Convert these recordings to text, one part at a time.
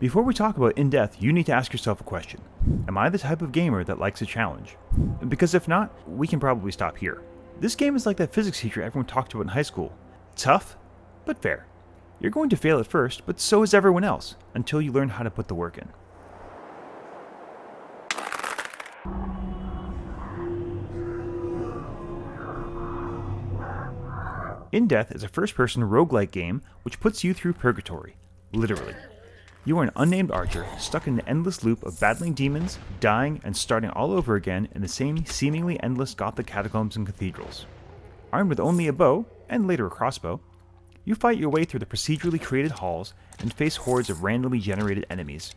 Before we talk about In Death, you need to ask yourself a question. Am I the type of gamer that likes a challenge? Because if not, we can probably stop here. This game is like that physics teacher everyone talked about in high school. Tough, but fair. You're going to fail at first, but so is everyone else, until you learn how to put the work in. In Death is a first-person roguelike game which puts you through purgatory, literally. You are an unnamed archer stuck in an endless loop of battling demons, dying, and starting all over again in the same seemingly endless gothic catacombs and cathedrals. Armed with only a bow, and later a crossbow, you fight your way through the procedurally created halls and face hordes of randomly generated enemies.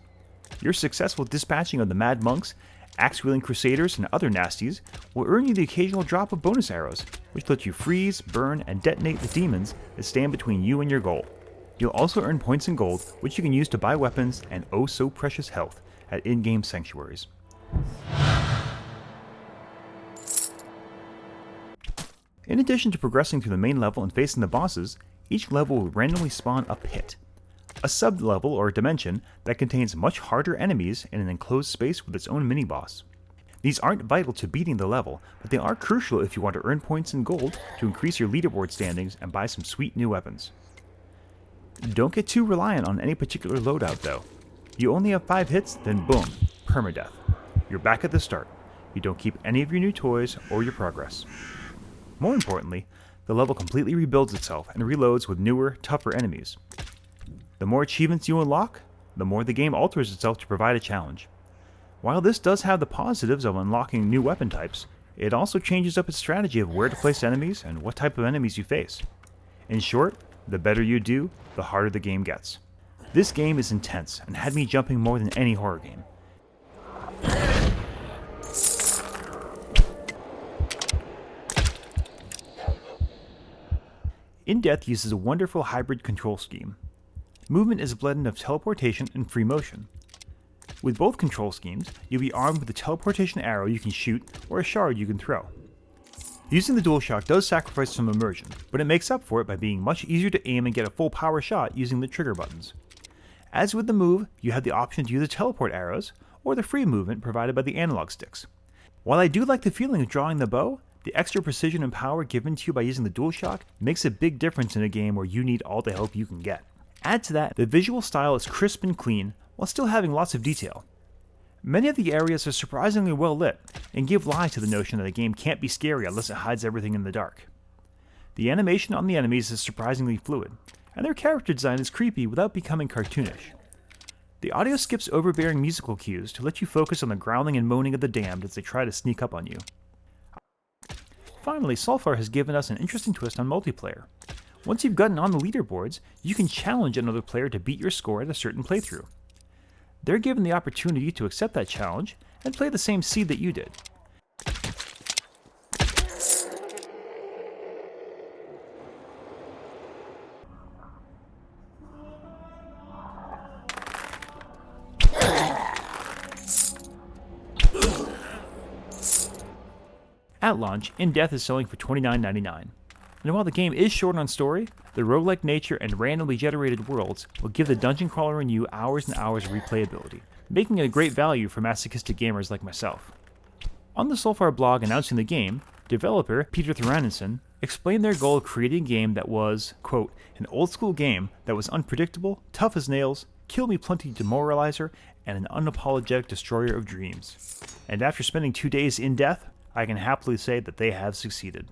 Your successful dispatching of the mad monks, axe-wielding crusaders, and other nasties will earn you the occasional drop of bonus arrows, which let you freeze, burn, and detonate the demons that stand between you and your goal. You'll also earn points and gold, which you can use to buy weapons and oh so precious health at in-game sanctuaries. In addition to progressing through the main level and facing the bosses, each level will randomly spawn a pit, a sub-level or dimension that contains much harder enemies in an enclosed space with its own mini-boss. These aren't vital to beating the level, but they are crucial if you want to earn points and gold to increase your leaderboard standings and buy some sweet new weapons. Don't get too reliant on any particular loadout though. You only have 5 hits, then boom, permadeath. You're back at the start. You don't keep any of your new toys or your progress. More importantly, the level completely rebuilds itself and reloads with newer, tougher enemies. The more achievements you unlock, the more the game alters itself to provide a challenge. While this does have the positives of unlocking new weapon types, it also changes up its strategy of where to place enemies and what type of enemies you face. In short, the better you do, the harder the game gets. This game is intense and had me jumping more than any horror game. In Death uses a wonderful hybrid control scheme. Movement is a blend of teleportation and free motion. With both control schemes, you'll be armed with a teleportation arrow you can shoot or a shard you can throw. Using the DualShock does sacrifice some immersion, but it makes up for it by being much easier to aim and get a full power shot using the trigger buttons. As with the Move, you have the option to use the teleport arrows, or the free movement provided by the analog sticks. While I do like the feeling of drawing the bow, the extra precision and power given to you by using the DualShock makes a big difference in a game where you need all the help you can get. Add to that, the visual style is crisp and clean, while still having lots of detail. Many of the areas are surprisingly well lit, and give lie to the notion that a game can't be scary unless it hides everything in the dark. The animation on the enemies is surprisingly fluid, and their character design is creepy without becoming cartoonish. The audio skips overbearing musical cues to let you focus on the growling and moaning of the damned as they try to sneak up on you. Finally, Sulfur has given us an interesting twist on multiplayer. Once you've gotten on the leaderboards, you can challenge another player to beat your score at a certain playthrough. They're given the opportunity to accept that challenge and play the same seed that you did. At launch, In Death is selling for $29.99. And while the game is short on story, the roguelike nature and randomly generated worlds will give the dungeon crawler in you hours and hours of replayability, making it a great value for masochistic gamers like myself. On the Sulfar blog announcing the game, developer Peter Thoranison explained their goal of creating a game that was, quote, an old school game that was unpredictable, tough as nails, kill me plenty demoralizer, and an unapologetic destroyer of dreams. And after spending 2 days in Death, I can happily say that they have succeeded.